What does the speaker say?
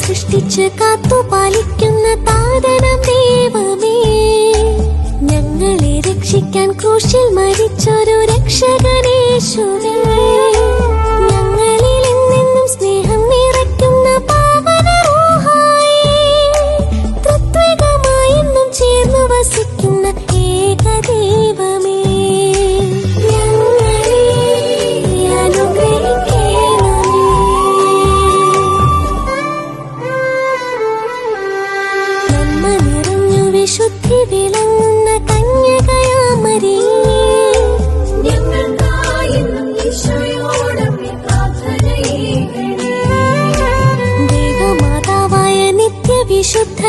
സൃഷ്ടിച്ച് കാത്തുപാലിക്കുന്ന താതനം ദൈവമേ, ഞങ്ങളെ രക്ഷിക്കാൻ ക്രൂശിൽ മരിച്ചൊരു രക്ഷകനേശുവേ, ഞങ്ങളിൽ എന്നെന്നും സ്നേഹം നിറയ്ക്കുന്ന പാവന റൂഹായേ, തൃത്വികമായി എന്നും ചേർന്നു വസിക്കുന്ന ഏകദൈവമേ, ഞങ്ങളെ അനുഗ്രഹിക്കണമേ. നന്മ നിറഞ്ഞു വിശുദ്ധി വിളങ്ങുന്ന കന്യകയാമരിയേ, ദൈവമാതാവായ നിത്യവിശുദ്ധ